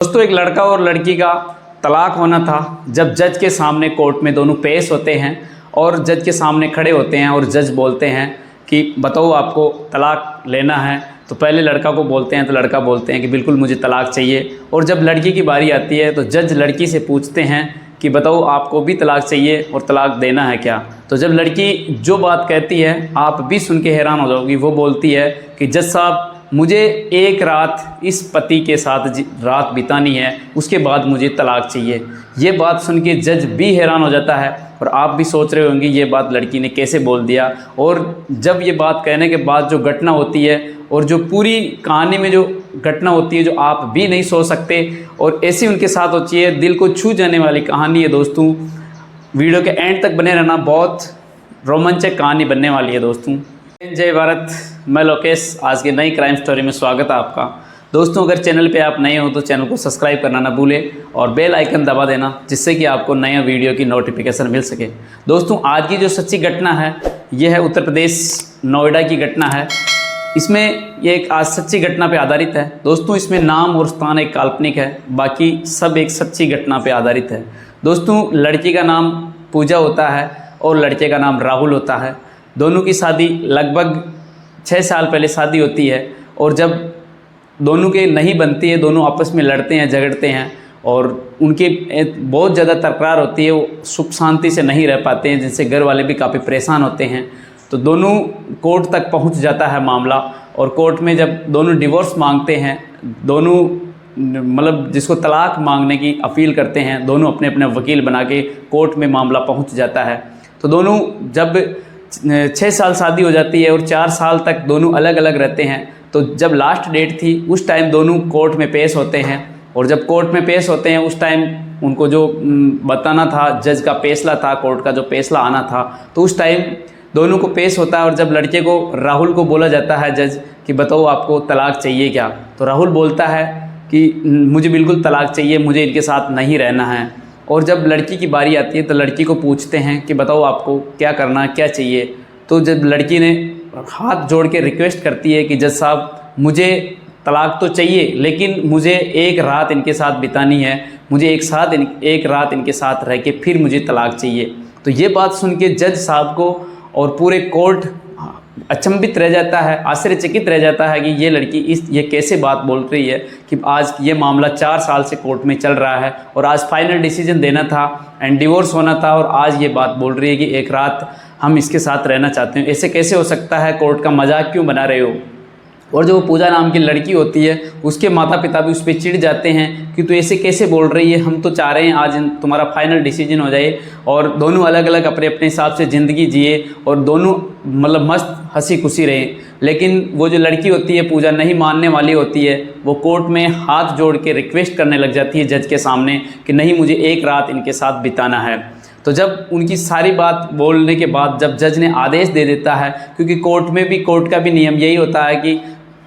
दोस्तों, एक लड़का और लड़की का तलाक होना था। जब जज के सामने कोर्ट में दोनों पेश होते हैं और जज के सामने खड़े होते हैं और जज बोलते हैं कि बताओ आपको तलाक लेना है, तो पहले लड़का को बोलते हैं तो लड़का बोलते हैं कि बिल्कुल मुझे तलाक चाहिए। और जब लड़की की बारी आती है तो जज लड़की से पूछते हैं कि बताओ आपको भी तलाक चाहिए और तलाक देना है क्या। तो जब लड़की जो बात कहती है आप भी सुन के हैरान हो जाओगी। वो बोलती है कि जज साहब, मुझे एक रात इस पति के साथ रात बितानी है, उसके बाद मुझे तलाक चाहिए। ये बात सुन के जज भी हैरान हो जाता है और आप भी सोच रहे होंगे ये बात लड़की ने कैसे बोल दिया। और जब ये बात कहने के बाद जो घटना होती है और जो पूरी कहानी में जो घटना होती है जो आप भी नहीं सोच सकते और ऐसी उनके साथ होती है, दिल को छू जाने वाली कहानी है। दोस्तों, वीडियो के एंड तक बने रहना, बहुत रोमांचक कहानी बनने वाली है। दोस्तों, जय भारत, मैं लोकेश। आज की नई क्राइम स्टोरी में स्वागत है आपका। दोस्तों, अगर चैनल पे आप नए हो तो चैनल को सब्सक्राइब करना ना भूलें और बेल आइकन दबा देना, जिससे कि आपको नया वीडियो की नोटिफिकेशन मिल सके। दोस्तों, आज की जो सच्ची घटना है यह है उत्तर प्रदेश नोएडा की घटना है। इसमें ये एक आज सच्ची घटना पे आधारित है। दोस्तों, इसमें नाम और स्थान एक काल्पनिक है, बाकी सब एक सच्ची घटना पे आधारित है। दोस्तों, लड़की का नाम पूजा होता है और लड़के का नाम राहुल होता है। दोनों की शादी लगभग 6 साल पहले शादी होती है और जब दोनों के नहीं बनती है, दोनों आपस में लड़ते हैं, झगड़ते हैं और उनके बहुत ज़्यादा तकरार होती है। वो सुख शांति से नहीं रह पाते हैं, जिनसे घर वाले भी काफ़ी परेशान होते हैं। तो दोनों कोर्ट तक पहुंच जाता है मामला और कोर्ट में जब दोनों डिवोर्स मांगते हैं, दोनों मतलब जिसको तलाक मांगने की अपील करते हैं, दोनों अपने अपने वकील बना के कोर्ट में मामला पहुंच जाता है। तो दोनों जब 6 साल शादी हो जाती है और 4 साल तक दोनों अलग अलग रहते हैं, तो जब लास्ट डेट थी उस टाइम दोनों कोर्ट में पेश होते हैं। और जब कोर्ट में पेश होते हैं उस टाइम उनको जो बताना था, जज का फैसला था, कोर्ट का जो फैसला आना था, तो उस टाइम दोनों को पेश होता है। और जब लड़के को, राहुल को बोला जाता है जज कि बताओ आपको तलाक चाहिए क्या, तो राहुल बोलता है कि मुझे बिल्कुल तलाक चाहिए, मुझे इनके साथ नहीं रहना है। और जब लड़की की बारी आती है तो लड़की को पूछते हैं कि बताओ आपको क्या करना, क्या चाहिए। तो जब लड़की ने हाथ जोड़ के रिक्वेस्ट करती है कि जज साहब, मुझे तलाक तो चाहिए लेकिन मुझे एक रात इनके साथ बितानी है, मुझे एक रात इनके साथ रह के फिर मुझे तलाक चाहिए। तो ये बात सुन के जज साहब को और पूरे कोर्ट अचंभित रह जाता है, आश्चर्यचकित रह जाता है कि ये लड़की ये कैसे बात बोल रही है कि आज ये मामला 4 साल से कोर्ट में चल रहा है और आज फाइनल डिसीजन देना था एंड डिवोर्स होना था और आज ये बात बोल रही है कि एक रात हम इसके साथ रहना चाहते हैं। ऐसे कैसे हो सकता है, कोर्ट का मजाक क्यों बना रहे हो। और जो पूजा नाम की लड़की होती है उसके माता पिता भी उस पर चिढ़ जाते हैं कि तू ऐसे कैसे बोल रही है, हम तो चाह रहे हैं आज तुम्हारा फाइनल डिसीजन हो जाए और दोनों अलग अलग अपने अपने हिसाब से ज़िंदगी जिए और दोनों मतलब मस्त हंसी खुशी रहे। लेकिन वो जो लड़की होती है पूजा नहीं मानने वाली होती है, वो कोर्ट में हाथ जोड़ के रिक्वेस्ट करने लग जाती है जज के सामने कि नहीं, मुझे एक रात इनके साथ बिताना है। तो जब उनकी सारी बात बोलने के बाद जब जज ने आदेश दे देता है, क्योंकि कोर्ट का भी नियम यही होता है कि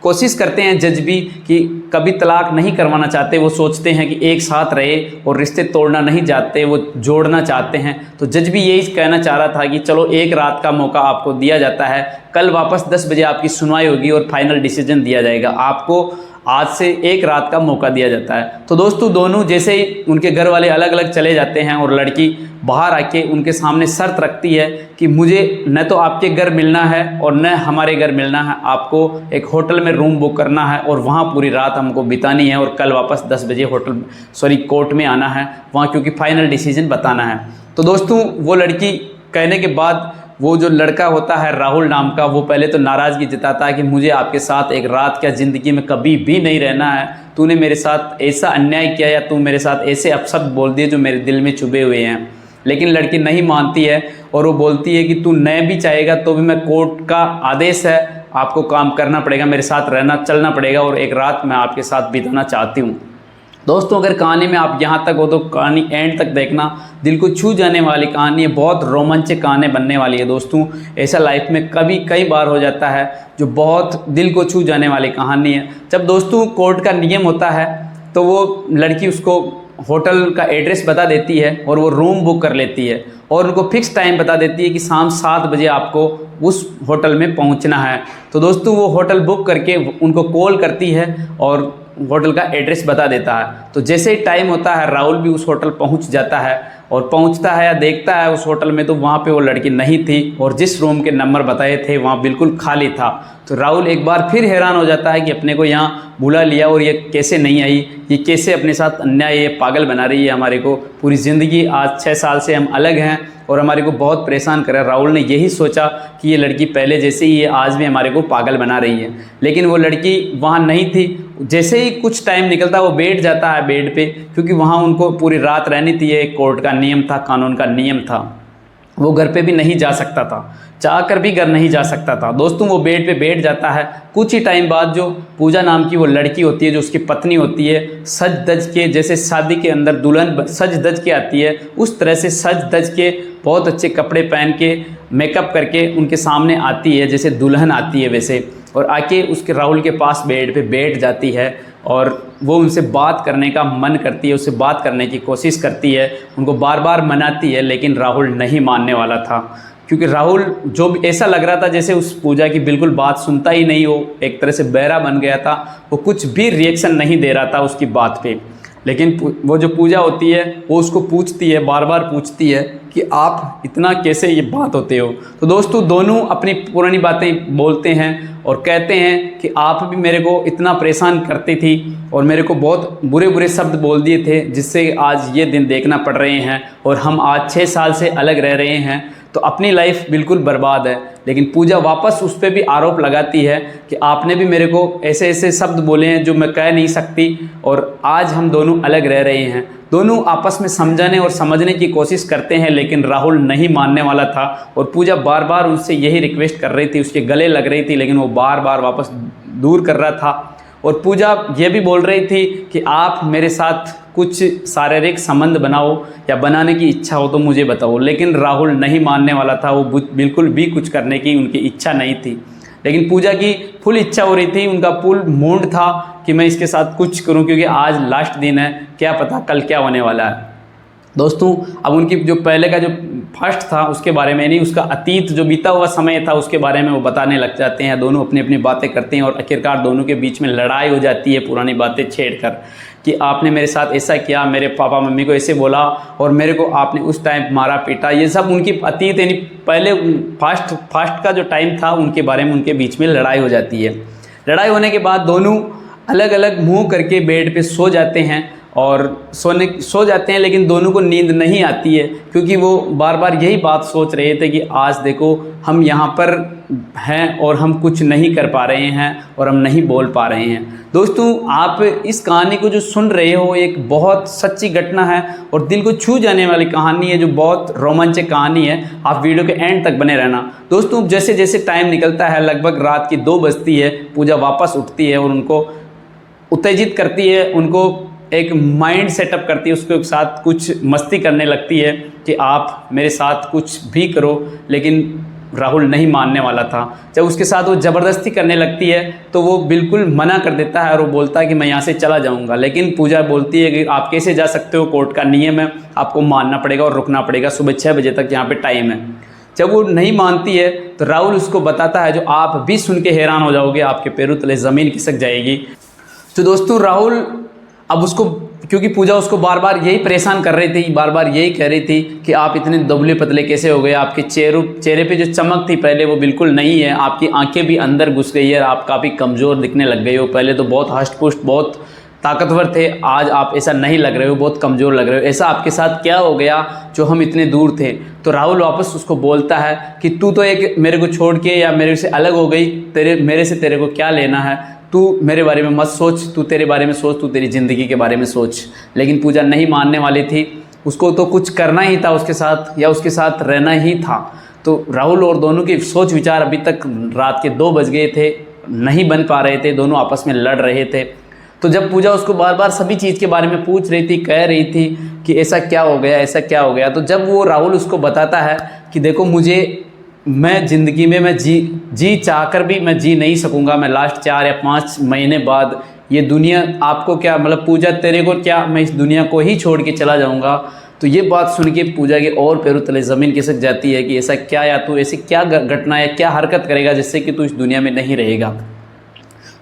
कोशिश करते हैं जज भी कि कभी तलाक नहीं करवाना चाहते, वो सोचते हैं कि एक साथ रहे और रिश्ते तोड़ना नहीं चाहते, वो जोड़ना चाहते हैं। तो जज भी यही कहना चाह रहा था कि चलो एक रात का मौका आपको दिया जाता है, कल वापस 10 बजे आपकी सुनवाई होगी और फाइनल डिसीजन दिया जाएगा, आपको आज से एक रात का मौका दिया जाता है। तो दोस्तों, दोनों जैसे ही उनके घर वाले अलग अलग चले जाते हैं और लड़की बाहर आके उनके सामने शर्त रखती है कि मुझे न तो आपके घर मिलना है और न हमारे घर मिलना है, आपको एक होटल में रूम बुक करना है और वहाँ पूरी रात हमको बितानी है और कल वापस 10 बजे कोर्ट में आना है वहाँ, क्योंकि फाइनल डिसीजन बताना है। तो दोस्तों, वो लड़की कहने के बाद वो जो लड़का होता है राहुल नाम का, वो पहले तो नाराज़गी जताता है कि मुझे आपके साथ एक रात क्या ज़िंदगी में कभी भी नहीं रहना है, तूने मेरे साथ ऐसा अन्याय किया या तू मेरे साथ ऐसे अपशब्द बोल दिए जो मेरे दिल में चुभे हुए हैं। लेकिन लड़की नहीं मानती है और वो बोलती है कि तू न भी चाहेगा तो भी मैं, कोर्ट का आदेश है, आपको काम करना पड़ेगा, मेरे साथ रहना चलना पड़ेगा और एक रात मैं आपके साथ बिताना चाहती हूँ। दोस्तों, अगर कहानी में आप यहाँ तक हो तो कहानी एंड तक देखना, दिल को छू जाने वाली कहानी है, बहुत रोमांचक कहानी बनने वाली है। दोस्तों, ऐसा लाइफ में कई बार हो जाता है जो बहुत दिल को छू जाने वाली कहानी है। जब दोस्तों कोर्ट का नियम होता है तो वो लड़की उसको होटल का एड्रेस बता देती है और वो रूम बुक कर लेती है और उनको फिक्स टाइम बता देती है कि शाम 7 बजे आपको उस होटल में पहुंचना है। तो दोस्तों, वो होटल बुक करके उनको कॉल करती है और होटल का एड्रेस बता देता है। तो जैसे ही टाइम होता है राहुल भी उस होटल पहुंच जाता है और पहुंचता है या देखता है उस होटल में तो वहाँ पे वो लड़की नहीं थी और जिस रूम के नंबर बताए थे वहाँ बिल्कुल खाली था। तो राहुल एक बार फिर हैरान हो जाता है कि अपने को यहाँ बुला लिया और ये कैसे नहीं आई, ये कैसे अपने साथ अन्याय, ये पागल बना रही है हमारे को पूरी ज़िंदगी। आज 6 साल से हम अलग हैं और हमारे को बहुत परेशान करा। राहुल ने यही सोचा कि ये लड़की पहले जैसे ही है आज भी हमारे को पागल बना रही है, लेकिन वो लड़की वहाँ नहीं थी। जैसे ही कुछ टाइम निकलता वो बैठ जाता है बेड पे, क्योंकि वहाँ उनको पूरी रात रहनी थी, ये कोर्ट का नियम था, कानून का नियम था। वो घर पे भी नहीं जा सकता था, चाह कर भी घर नहीं जा सकता था। दोस्तों वो बेड पे बैठ जाता है। कुछ ही टाइम बाद जो पूजा नाम की वो लड़की होती है, जो उसकी पत्नी होती है, सज धज के, जैसे शादी के अंदर दुल्हन सज धज के आती है उस तरह से सज धज के बहुत अच्छे कपड़े पहन के मेकअप करके उनके सामने आती है, जैसे दुल्हन आती है वैसे, और आके उसके राहुल के पास बेड पे बैठ जाती है और वो उनसे बात करने का मन करती है, उससे बात करने की कोशिश करती है, उनको बार बार मनाती है, लेकिन राहुल नहीं मानने वाला था। क्योंकि राहुल जो भी ऐसा लग रहा था जैसे उस पूजा की बिल्कुल बात सुनता ही नहीं हो, एक तरह से बहरा बन गया था, वो कुछ भी रिएक्शन नहीं दे रहा था उसकी बात पे। लेकिन वो जो पूजा होती है वो उसको पूछती है, बार बार पूछती है कि आप इतना कैसे ये बात होते हो। तो दोस्तों दोनों अपनी पुरानी बातें बोलते हैं और कहते हैं कि आप भी मेरे को इतना परेशान करती थी और मेरे को बहुत बुरे बुरे शब्द बोल दिए थे, जिससे आज ये दिन देखना पड़ रहे हैं और हम आज 6 साल से अलग रह रहे हैं, तो अपनी लाइफ बिल्कुल बर्बाद है। लेकिन पूजा वापस उस पर भी आरोप लगाती है कि आपने भी मेरे को ऐसे ऐसे शब्द बोले हैं जो मैं कह नहीं सकती और आज हम दोनों अलग रह रहे हैं। दोनों आपस में समझाने और समझने की कोशिश करते हैं, लेकिन राहुल नहीं मानने वाला था और पूजा बार बार उनसे यही रिक्वेस्ट कर रही थी, उसके गले लग रही थी, लेकिन वो बार बार वापस दूर कर रहा था। और पूजा ये भी बोल रही थी कि आप मेरे साथ कुछ शारीरिक संबंध बनाओ या बनाने की इच्छा हो तो मुझे बताओ, लेकिन राहुल नहीं मानने वाला था। वो बिल्कुल भी कुछ करने की उनकी इच्छा नहीं थी, लेकिन पूजा की फुल इच्छा हो रही थी, उनका फुल मूड था कि मैं इसके साथ कुछ करूं, क्योंकि आज लास्ट दिन है, क्या पता कल क्या होने वाला है। दोस्तों अब उनकी जो पहले का जो फर्स्ट था उसके बारे में नहीं, उसका अतीत जो बीता हुआ समय था उसके बारे में वो बताने लग जाते हैं। दोनों अपनी अपनी बातें करते हैं और आखिरकार दोनों के बीच में लड़ाई हो जाती है पुरानी बातें छेड़कर कि आपने मेरे साथ ऐसा किया, मेरे पापा मम्मी को ऐसे बोला और मेरे को आपने उस टाइम मारा पीटा। ये सब उनकी अतीत यानी पहले फास्ट का जो टाइम था उनके बारे में उनके बीच में लड़ाई हो जाती है। लड़ाई होने के बाद दोनों अलग अलग मुँह करके बेड पे सो जाते हैं और सो जाते हैं, लेकिन दोनों को नींद नहीं आती है, क्योंकि वो बार बार यही बात सोच रहे थे कि आज देखो हम यहाँ पर हैं और हम कुछ नहीं कर पा रहे हैं और हम नहीं बोल पा रहे हैं। दोस्तों आप इस कहानी को जो सुन रहे हो एक बहुत सच्ची घटना है और दिल को छू जाने वाली कहानी है, जो बहुत रोमांचक कहानी है। आप वीडियो के एंड तक बने रहना। दोस्तों जैसे जैसे टाइम निकलता है, लगभग रात की 2 बजती है, पूजा वापस उठती है और उनको उत्तेजित करती है, उनको एक माइंड सेटअप करती है, उसके साथ कुछ मस्ती करने लगती है कि आप मेरे साथ कुछ भी करो, लेकिन राहुल नहीं मानने वाला था। जब उसके साथ वो ज़बरदस्ती करने लगती है तो वो बिल्कुल मना कर देता है और वो बोलता है कि मैं यहाँ से चला जाऊँगा। लेकिन पूजा बोलती है कि आप कैसे जा सकते हो, कोर्ट का नियम है, आपको मानना पड़ेगा और रुकना पड़ेगा, सुबह 6 बजे तक यहाँ पे टाइम है। जब वो नहीं मानती है तो राहुल उसको बताता है जो आप भी सुन के हैरान हो जाओगे, आपके पैरों तले ज़मीन खिसक जाएगी। तो दोस्तों राहुल अब उसको, क्योंकि पूजा उसको बार बार यही परेशान कर रही थी, बार बार यही कह रही थी कि आप इतने दुबले पतले कैसे हो गए, आपके चेहरे पे जो चमक थी पहले वो बिल्कुल नहीं है, आपकी आंखें भी अंदर घुस गई है, आप काफ़ी कमज़ोर दिखने लग गए हो। पहले तो बहुत हष्ट पुष्ट बहुत ताकतवर थे, आज आप ऐसा नहीं लग रहे हो, बहुत कमज़ोर लग रहे हो। ऐसा आपके साथ क्या हो गया जो हम इतने दूर थे। तो राहुल वापस उसको बोलता है कि तू तो एक मेरे को छोड़ के या मेरे से अलग हो गई, मेरे से तेरे को क्या लेना है, तू मेरे बारे में मत सोच, तू तेरे बारे में सोच, तू तेरी ज़िंदगी के बारे में सोच। लेकिन पूजा नहीं मानने वाली थी, उसको तो कुछ करना ही था उसके साथ या उसके साथ रहना ही था। तो राहुल और दोनों की सोच विचार अभी तक रात के 2 बज गए थे, नहीं बन पा रहे थे, दोनों आपस में लड़ रहे थे। तो जब पूजा उसको बार बार सभी चीज़ के बारे में पूछ रही थी, कह रही थी कि ऐसा क्या हो गया, ऐसा क्या हो गया, तो जब वो राहुल उसको बताता है कि देखो मैं ज़िंदगी में मैं जी चाहकर भी मैं जी नहीं सकूँगा, मैं लास्ट 4 या 5 महीने बाद ये दुनिया आपको क्या, मतलब पूजा तेरे को क्या, मैं इस दुनिया को ही छोड़ के चला जाऊँगा। तो ये बात सुन के पूजा के और पैरों तले ज़मीन खिसक जाती है कि ऐसा क्या, या तू ऐसी क्या घटना या क्या हरकत करेगा जिससे कि तू इस दुनिया में नहीं रहेगा।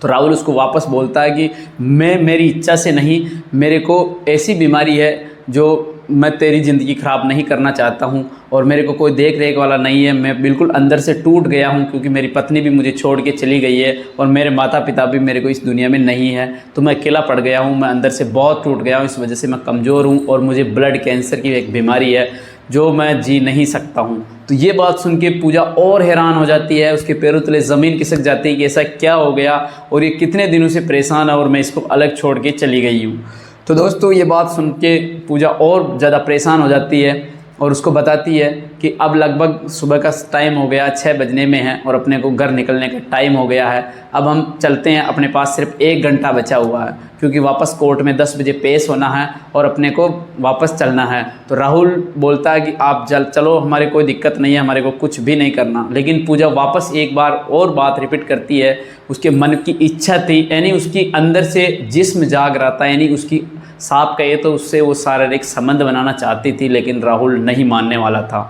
तो राहुल उसको वापस बोलता है कि मेरी इच्छा से नहीं, मेरे को ऐसी बीमारी है जो मैं तेरी ज़िंदगी ख़राब नहीं करना चाहता हूँ और मेरे को कोई देख रेख वाला नहीं है। मैं बिल्कुल अंदर से टूट गया हूँ क्योंकि मेरी पत्नी भी मुझे छोड़ के चली गई है और मेरे माता पिता भी मेरे को इस दुनिया में नहीं है, तो मैं अकेला पड़ गया हूँ। मैं अंदर से बहुत टूट गया हूँ, इस वजह से मैं कमज़ोर हूँ और मुझे ब्लड कैंसर की एक बीमारी है जो मैं जी नहीं सकता हूँ। तो ये बात सुन के पूजा और हैरान हो जाती है, उसके पैरों तले ज़मीन खिसक जाती है कि ऐसा क्या हो गया और ये कितने दिनों से परेशान है और मैं इसको अलग छोड़ के चली गई हूँ। तो दोस्तों ये बात सुन के पूजा और ज़्यादा परेशान हो जाती है और उसको बताती है कि अब लगभग सुबह का टाइम हो गया, 6 बजने में है और अपने को घर निकलने का टाइम हो गया है। अब हम चलते हैं, अपने पास सिर्फ 1 घंटा बचा हुआ है क्योंकि वापस कोर्ट में 10 बजे पेश होना है और अपने को वापस चलना है। तो राहुल बोलता है कि आप चलो, हमारे कोई दिक्कत नहीं है, हमारे को कुछ भी नहीं करना। लेकिन पूजा वापस एक बार और बात रिपीट करती है, उसके मन की इच्छा थी, यानी उसकी अंदर से जिस्म जाग रहा था, यानी उसकी साफ कहे तो उससे वो शारीरिक संबंध बनाना चाहती थी, लेकिन राहुल नहीं मानने वाला था।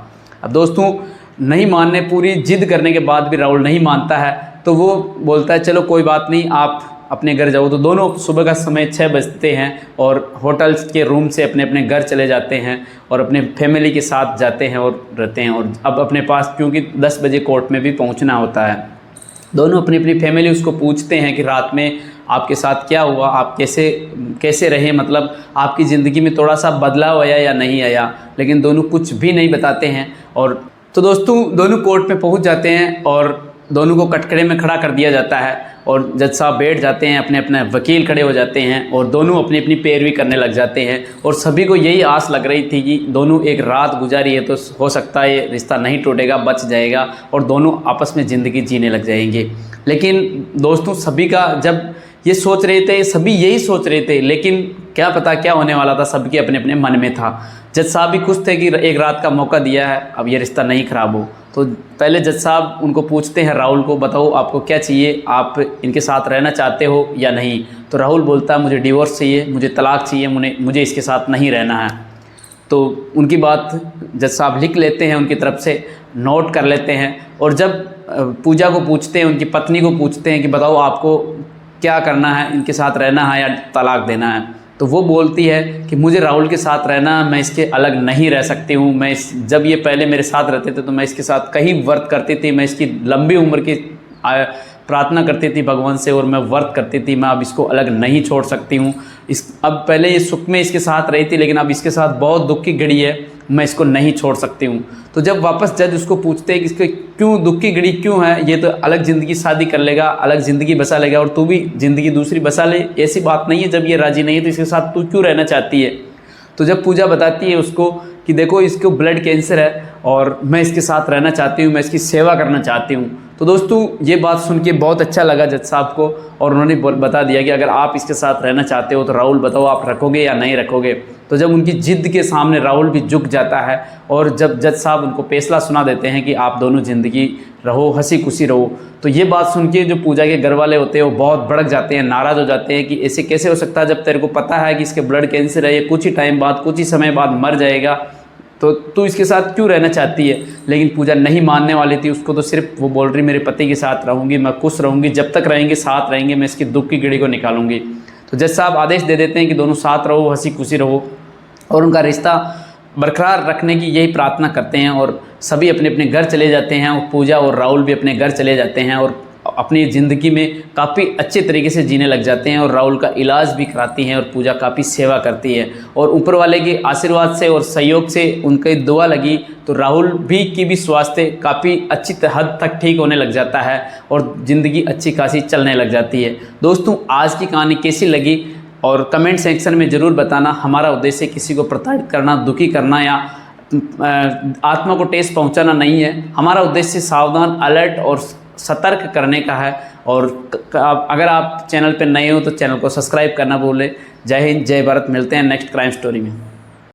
अब दोस्तों नहीं मानने, पूरी जिद करने के बाद भी राहुल नहीं मानता है, तो वो बोलता है चलो कोई बात नहीं, आप अपने घर जाओ। तो दोनों सुबह का समय 6 बजते हैं और होटल के रूम से अपने अपने घर चले जाते हैं और अपने फैमिली के साथ जाते हैं और रहते हैं। और अब अपने पास क्योंकि 10 बजे कोर्ट में भी पहुंचना होता है, दोनों अपनी अपनी फैमिली उसको पूछते हैं कि रात में आपके साथ क्या हुआ, आप कैसे रहे, मतलब आपकी ज़िंदगी में थोड़ा सा बदलाव आया या नहीं आया। लेकिन दोनों कुछ भी नहीं बताते हैं। और तो दोस्तों दोनों कोर्ट में पहुंच जाते हैं और दोनों को कटघरे में खड़ा कर दिया जाता है और जज साहब बैठ जाते हैं, अपने अपने वकील खड़े हो जाते हैं और दोनों अपनी अपनी पैरवी करने लग जाते हैं। और सभी को यही आस लग रही थी कि दोनों एक रात गुजारी है तो हो सकता है ये रिश्ता नहीं टूटेगा, बच जाएगा और दोनों आपस में ज़िंदगी जीने लग जाएंगे। लेकिन दोस्तों सभी का जब ये सोच रहे थे, सभी यही सोच रहे थे, लेकिन क्या पता क्या होने वाला था, सबके अपने अपने मन में था। जज साहब भी खुश थे कि एक रात का मौका दिया है, अब ये रिश्ता नहीं ख़राब हो। तो पहले जज साहब उनको पूछते हैं राहुल को, बताओ आपको क्या चाहिए, आप इनके साथ रहना चाहते हो या नहीं। तो राहुल बोलता है मुझे डिवोर्स चाहिए, मुझे तलाक चाहिए, मुझे इसके साथ नहीं रहना है। तो उनकी बात जज साहब लिख लेते हैं, उनकी तरफ से नोट कर लेते हैं। और जब पूजा को पूछते हैं, उनकी पत्नी को पूछते हैं कि बताओ आपको क्या करना है, इनके साथ रहना है या तलाक देना है। तो वो बोलती है कि मुझे राहुल के साथ रहना है, मैं इसके अलग नहीं रह सकती हूँ। जब ये पहले मेरे साथ रहते थे तो मैं इसके साथ कहीं व्रत करती थी, मैं इसकी लंबी उम्र की प्रार्थना करती थी भगवान से और मैं व्रत करती थी। मैं अब इसको अलग नहीं छोड़ सकती हूँ। अब पहले ये सुख में इसके साथ रही थी, लेकिन अब इसके साथ बहुत दुख की घड़ी है, मैं इसको नहीं छोड़ सकती हूँ। तो जब वापस जज उसको पूछते हैं कि इसके क्यों दुख की घड़ी क्यों है, ये तो अलग ज़िंदगी शादी कर लेगा, अलग ज़िंदगी बसा लेगा और तू भी ज़िंदगी दूसरी बसा ले, ऐसी बात नहीं है। जब ये राज़ी नहीं है तो इसके साथ तू क्यों रहना चाहती है। तो जब पूजा बताती है उसको कि देखो इसको ब्लड कैंसर है और मैं इसके साथ रहना चाहती हूँ, मैं इसकी सेवा करना चाहती हूँ। तो दोस्तों ये बात सुन के बहुत अच्छा लगा जज साहब को और उन्होंने बता दिया कि अगर आप इसके साथ रहना चाहते हो तो राहुल बताओ आप रखोगे या नहीं रखोगे। तो जब उनकी जिद के सामने राहुल भी झुक जाता है और जब जज साहब उनको फैसला सुना देते हैं कि आप दोनों ज़िंदगी रहो, हंसी खुशी रहो, तो ये बात सुन के जो पूजा के घर वाले होते हैं वो बहुत भड़क जाते हैं, नाराज़ हो जाते हैं कि ऐसे कैसे हो सकता है, जब तेरे को पता है कि इसके ब्लड कैंसर है, ये कुछ ही टाइम बाद, कुछ ही समय बाद मर जाएगा, तो तू इसके साथ क्यों रहना चाहती है। लेकिन पूजा नहीं मानने वाली थी, उसको तो सिर्फ वो बोल रही मेरे पति के साथ रहूँगी, मैं खुश रहूँगी, जब तक रहेंगे साथ रहेंगे, मैं इसकी दुख की घड़ी को निकालूंगी। तो जज साहब आदेश दे देते हैं कि दोनों साथ रहो, हंसी खुशी रहो और उनका रिश्ता बरकरार रखने की यही प्रार्थना करते हैं। और सभी अपने अपने घर चले जाते हैं और पूजा और राहुल भी अपने घर चले जाते हैं और अपनी ज़िंदगी में काफ़ी अच्छे तरीके से जीने लग जाते हैं और राहुल का इलाज भी कराती हैं और पूजा काफ़ी सेवा करती है। और ऊपर वाले के आशीर्वाद से और सहयोग से उनकी दुआ लगी तो राहुल की भी स्वास्थ्य काफ़ी अच्छी हद तक ठीक होने लग जाता है और ज़िंदगी अच्छी खासी चलने लग जाती है। दोस्तों आज की कहानी कैसी लगी और कमेंट सेक्शन में ज़रूर बताना। हमारा उद्देश्य किसी को प्रताड़ित करना, दुखी करना या आत्मा को ठेस पहुंचाना नहीं है। हमारा उद्देश्य सावधान, अलर्ट और सतर्क करने का है। और अगर आप चैनल पर नए हो तो चैनल को सब्सक्राइब करना भूलें। जय हिंद, जय भारत। मिलते हैं नेक्स्ट क्राइम स्टोरी में।